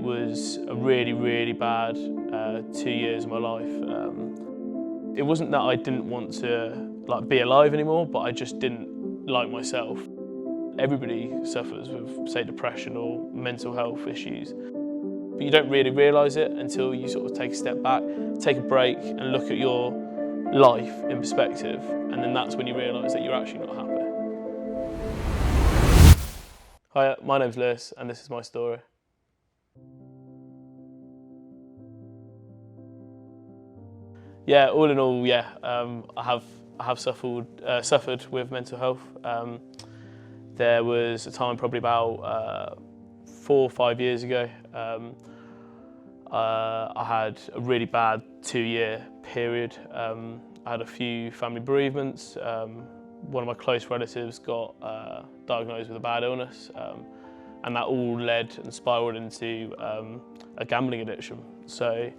was a really, really bad 2 years of my life. It wasn't that I didn't want to be alive anymore, but I just didn't like myself. Everybody suffers with, say, depression or mental health issues, but you don't really realise it until you sort of take a step back, take a break and look at your life in perspective, and then that's when you realise that you're actually not happy. Hi, my name's Lewis and this is my story. Yeah, all in all, yeah, I have suffered with mental health. There was a time probably about 4 or 5 years ago. I had a really bad 2-year period. I had a few family bereavements. One of my close relatives got diagnosed with a bad illness, and that all led and spiralled into a gambling addiction. So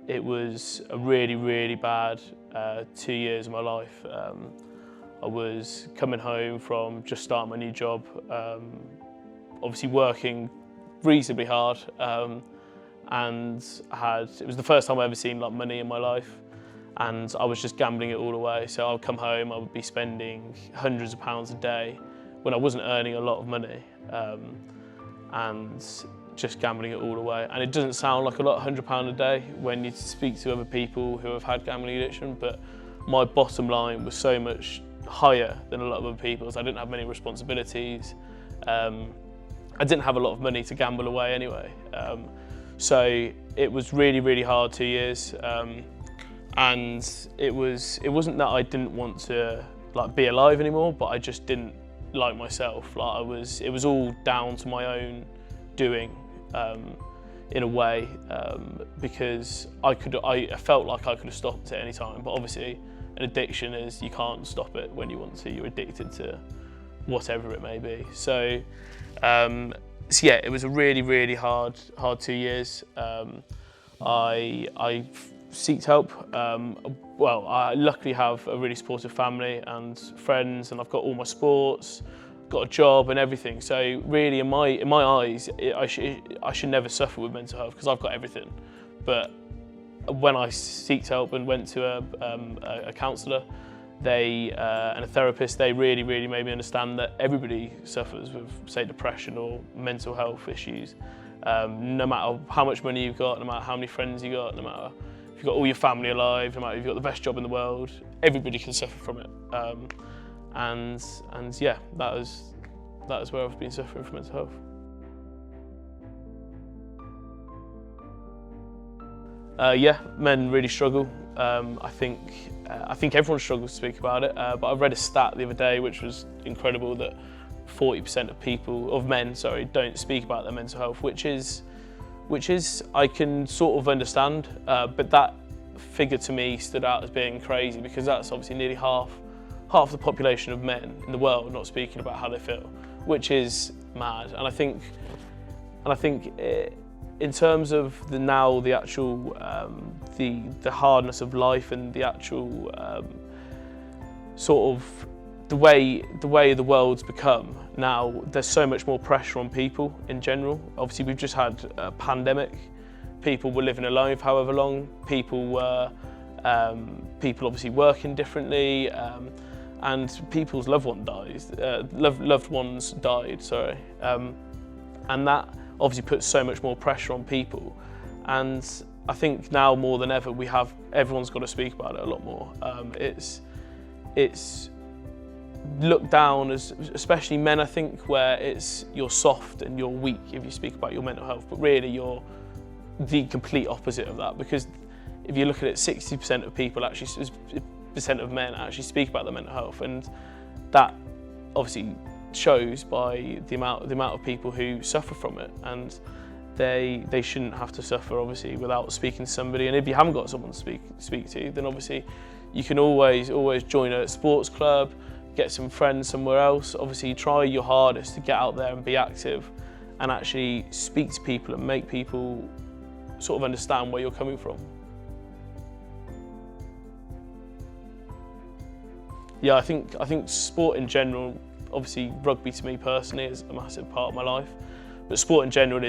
it was a really, really bad 2 years of my life. I was coming home from just starting my new job, obviously working reasonably hard, and it was the first time I ever seen money in my life, and I was just gambling it all away. So I would come home, I would be spending hundreds of pounds a day when I wasn't earning a lot of money, and just gambling it all away. And it doesn't sound like a lot, £100 a day, when you speak to other people who have had gambling addiction, but my bottom line was so much higher than a lot of other people's. I didn't have many responsibilities. I didn't have a lot of money to gamble away anyway. So it was really, really hard 2 years. And it wasn't that I didn't want to be alive anymore, but I just didn't like myself. It was all down to my own doing, in a way, because I felt like I could have stopped it at any time, but obviously an addiction is, you can't stop it when you want to. You're addicted to whatever it may be. So yeah, it was a really, really hard 2 years. I seeked help. Well, I luckily have a really supportive family and friends, and I've got all my sports, got a job and everything. So really, in my eyes, I should never suffer with mental health because I've got everything. But when I seeked help and went to a counsellor, and a therapist, they really, really made me understand that everybody suffers with, say, depression or mental health issues. No matter how much money you've got, no matter how many friends you got, no matter if you've got all your family alive, no matter if you've got the best job in the world, everybody can suffer from it. And yeah, that is where I've been suffering from mental health. Yeah, men really struggle. I think everyone struggles to speak about it, but I read a stat the other day which was incredible, that 40% of men don't speak about their mental health, which is I can sort of understand, but that figure to me stood out as being crazy, because that's obviously nearly half the population of men in the world not speaking about how they feel, which is mad. And I think in terms of the actual the hardness of life and the actual sort of the way the world's become now, there's so much more pressure on people in general. Obviously, we've just had a pandemic. People were living alone for however long. People were obviously working differently, and people's loved ones died. Sorry, and that obviously puts so much more pressure on people. And I think now more than ever, everyone's got to speak about it a lot more. It's looked down as, especially men, I think, where you're soft and you're weak if you speak about your mental health, but really you're the complete opposite of that, because if you look at it, 60% of people of men actually speak about their mental health, and that obviously shows by the amount of people who suffer from it, and they shouldn't have to suffer, obviously, without speaking to somebody. And if you haven't got someone to speak to, then obviously you can always join a sports club, get some friends somewhere else. Obviously, try your hardest to get out there and be active and actually speak to people and make people sort of understand where you're coming from. Yeah, I think sport in general, obviously rugby to me personally is a massive part of my life, but sport in general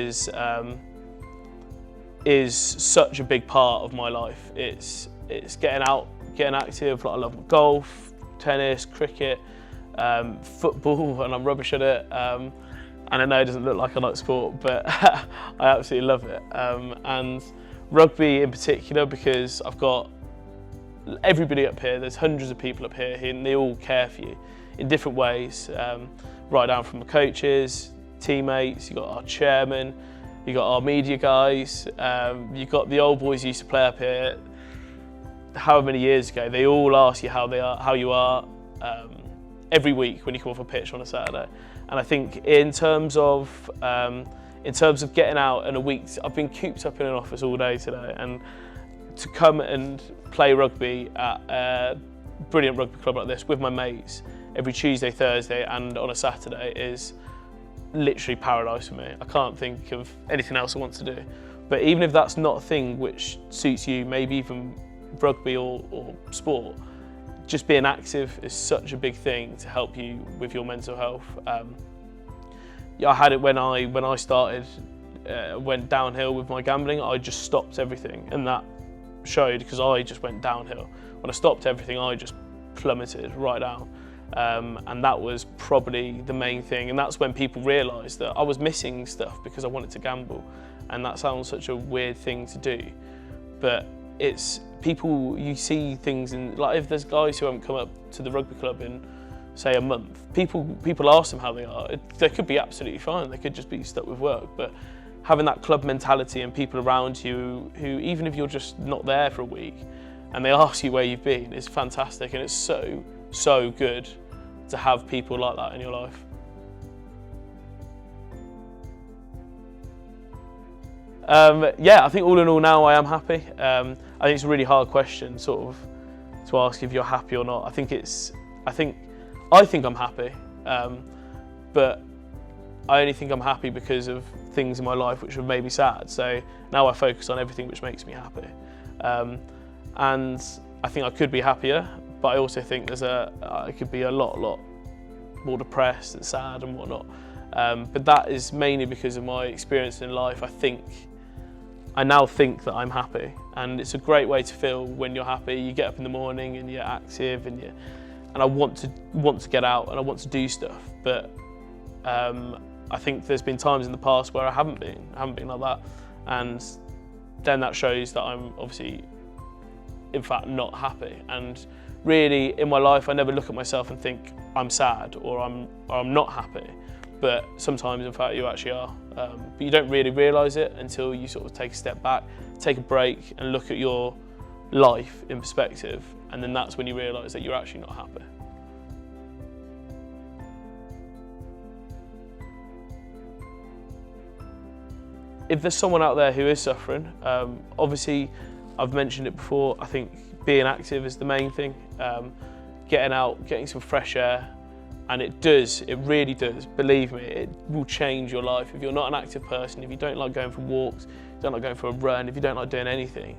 is such a big part of my life. It's getting out, getting active. Like I love golf, tennis, cricket, football, and I'm rubbish at it. And I know it doesn't look like I like sport, but I absolutely love it. And rugby in particular, because I've got everybody up here. There's hundreds of people up here, and they all care for you in different ways. Right down from the coaches, teammates. You got our chairman. You got our media guys, you got the old boys who used to play up here however many years ago. They all ask you how you are every week when you come off a pitch on a Saturday. And I think in terms of getting out in a week, I've been cooped up in an office all day today, and to come and play rugby at a brilliant rugby club like this with my mates every Tuesday, Thursday and on a Saturday is literally paradise for me. I can't think of anything else I want to do. But even if that's not a thing which suits you, maybe even rugby or sport, just being active is such a big thing to help you with your mental health. Yeah, I had it when I started, went downhill with my gambling. I just stopped everything, and that showed because I just went downhill. When I stopped everything, I just plummeted right down. And that was probably the main thing, and that's when people realised that I was missing stuff because I wanted to gamble. And that sounds such a weird thing to do, but it's people, you see things in, like if there's guys who haven't come up to the rugby club in say a month, people ask them how they are. They could be absolutely fine, they could just be stuck with work, but having that club mentality and people around you who, even if you're just not there for a week and they ask you where you've been, is fantastic, and it's so good to have people like that in your life. Yeah, I think all in all now I am happy. I think it's a really hard question sort of to ask if you're happy or not. I think I'm happy, but I only think I'm happy because of things in my life which have made me sad. So now I focus on everything which makes me happy. And I think I could be happier, but I also think I could be a lot more depressed and sad and whatnot. But that is mainly because of my experience in life. I now think that I'm happy, and it's a great way to feel when you're happy. You get up in the morning and you're active, and I want to get out and I want to do stuff. But I think there's been times in the past where I haven't been like that, and then that shows that I'm obviously in fact not happy. And really in my life I never look at myself and think I'm sad or I'm not happy, but sometimes in fact you actually are, but you don't really realise it until you sort of take a step back, take a break and look at your life in perspective, and then that's when you realise that you're actually not happy. If there's someone out there who is suffering, obviously I've mentioned it before, I think being active is the main thing. Getting out, getting some fresh air, and it really does, believe me, it will change your life. If you're not an active person, if you don't like going for walks, if you don't like going for a run, if you don't like doing anything,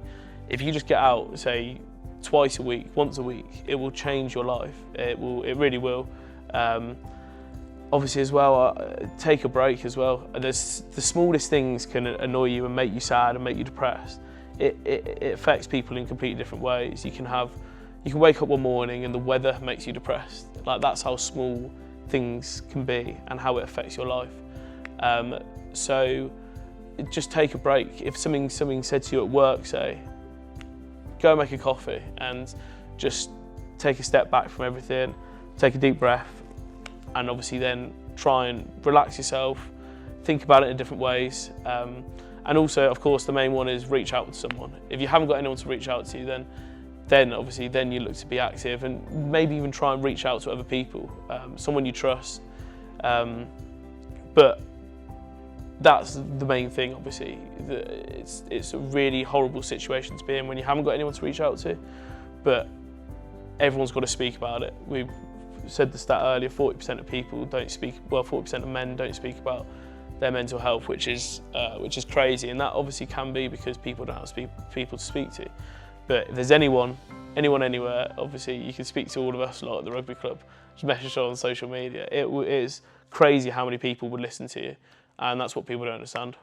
if you just get out, say twice a week, once a week, it will change your life. It really will. Obviously as well, take a break as well. The smallest things can annoy you and make you sad and make you depressed. It affects people in completely different ways. You can wake up one morning and the weather makes you depressed. Like, that's how small things can be and how it affects your life. So just take a break. If something said to you at work, say, go and make a coffee and just take a step back from everything, take a deep breath, and obviously then try and relax yourself, think about it in different ways. And also, of course, the main one is reach out to someone. If you haven't got anyone to reach out to, then obviously you look to be active and maybe even try and reach out to other people, someone you trust. But that's the main thing, obviously. It's a really horrible situation to be in when you haven't got anyone to reach out to, but everyone's got to speak about it. We've said the stat earlier, 40% of people don't speak, well, 40% of men don't speak about their mental health, which is crazy, and that obviously can be because people don't have people to speak to. But if there's anyone anywhere, obviously you can speak to all of us lot at the rugby club. Just message us on social media. It is crazy how many people would listen to you, and that's what people don't understand.